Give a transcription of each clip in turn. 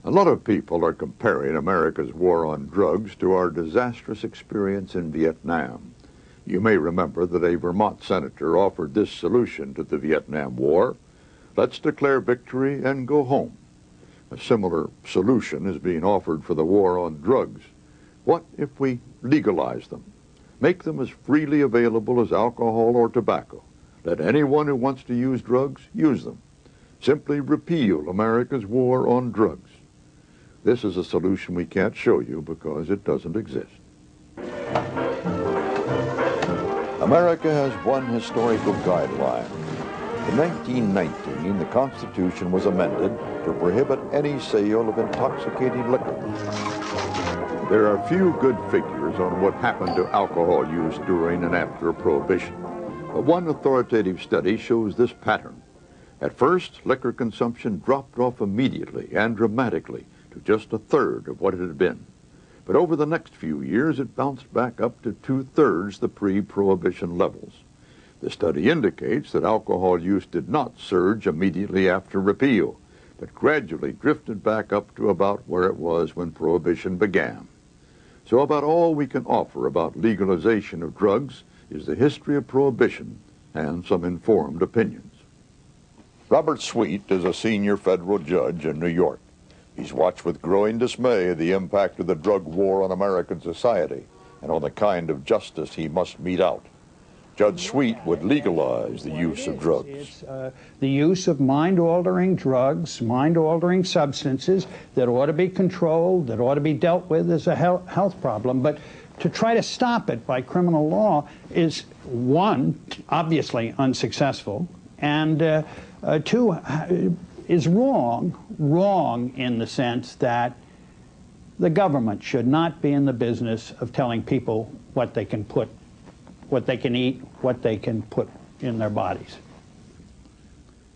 A lot of people are comparing America's war on drugs to our disastrous experience in Vietnam. You may remember that a Vermont senator offered this solution to the Vietnam War: let's declare victory and go home. A similar solution is being offered for the war on drugs. What if we legalize them? Make them as freely available as alcohol or tobacco. Let anyone who wants to use drugs use them. Simply repeal America's war on drugs. This is a solution we can't show you because it doesn't exist. America has one historical guideline. In 1919, the Constitution was amended to prohibit any sale of intoxicating liquor. There are few good figures on what happened to alcohol use during and after Prohibition, but one authoritative study shows this pattern. At first, liquor consumption dropped off immediately and dramatically to just a third of what it had been. But over the next few years, it bounced back up to two-thirds the pre-Prohibition levels. The study indicates that alcohol use did not surge immediately after repeal, but gradually drifted back up to about where it was when Prohibition began. So about all we can offer about legalization of drugs is the history of Prohibition and some informed opinions. Robert Sweet is a senior federal judge in New York. He's watched with growing dismay the impact of the drug war on American society and on the kind of justice he must mete out. Judge Sweet would legalize the use of drugs. It's the use of mind-altering drugs, mind-altering substances that ought to be controlled, that ought to be dealt with as a health problem. But to try to stop it by criminal law is, one, obviously unsuccessful, and two, is wrong in the sense that the government should not be in the business of telling people what they can put, what they can eat, what they can put in their bodies.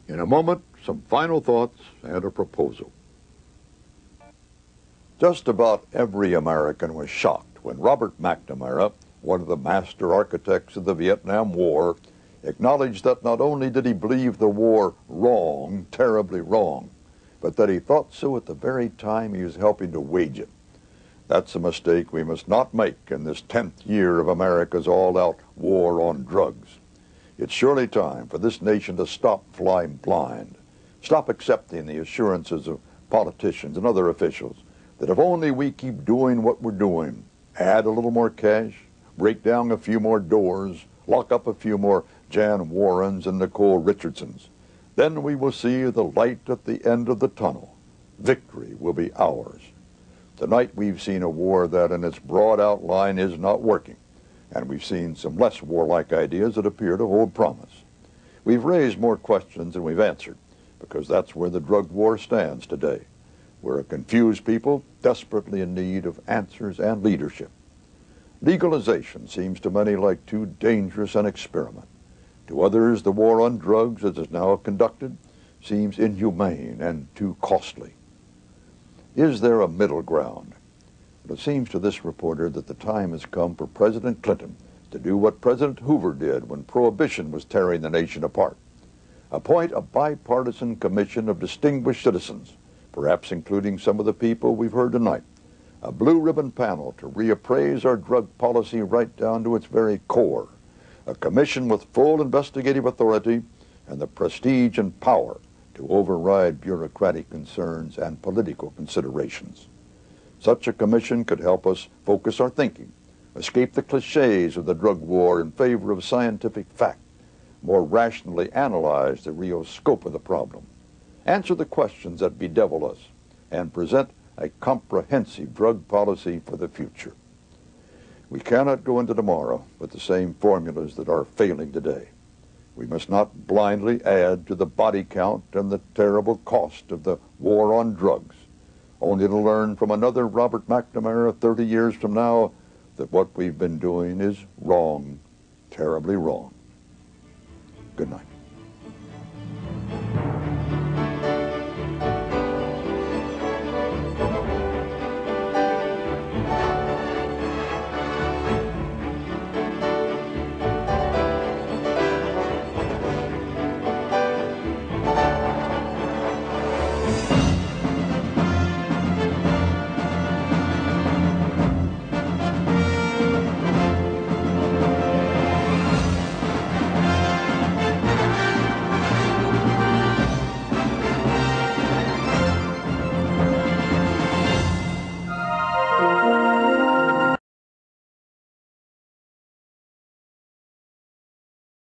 In a moment, some final thoughts and a proposal. Just about every American was shocked when Robert McNamara, one of the master architects of the Vietnam War, acknowledged that not only did he believe the war wrong, terribly wrong, but that he thought so at the very time he was helping to wage it. That's a mistake we must not make in this 10th year of America's all-out war on drugs. It's surely time for this nation to stop flying blind, stop accepting the assurances of politicians and other officials that if only we keep doing what we're doing, add a little more cash, break down a few more doors, lock up a few more Jan Warrens and Nicole Richardsons, then we will see the light at the end of the tunnel. Victory will be ours. Tonight we've seen a war that in its broad outline is not working, and we've seen some less warlike ideas that appear to hold promise. We've raised more questions than we've answered, because that's where the drug war stands today. We're a confused people desperately in need of answers and leadership. Legalization seems to many like too dangerous an experiment. To others, the war on drugs as is now conducted seems inhumane and too costly. Is there a middle ground? Well, it seems to this reporter that the time has come for President Clinton to do what President Hoover did when Prohibition was tearing the nation apart. Appoint a bipartisan commission of distinguished citizens, perhaps including some of the people we've heard tonight. A blue ribbon panel to reappraise our drug policy right down to its very core. A commission with full investigative authority and the prestige and power to override bureaucratic concerns and political considerations. Such a commission could help us focus our thinking, escape the cliches of the drug war in favor of scientific fact, more rationally analyze the real scope of the problem, answer the questions that bedevil us, and present a comprehensive drug policy for the future. We cannot go into tomorrow with the same formulas that are failing today. We must not blindly add to the body count and the terrible cost of the war on drugs, only to learn from another Robert McNamara 30 years from now that what we've been doing is wrong, terribly wrong. Good night.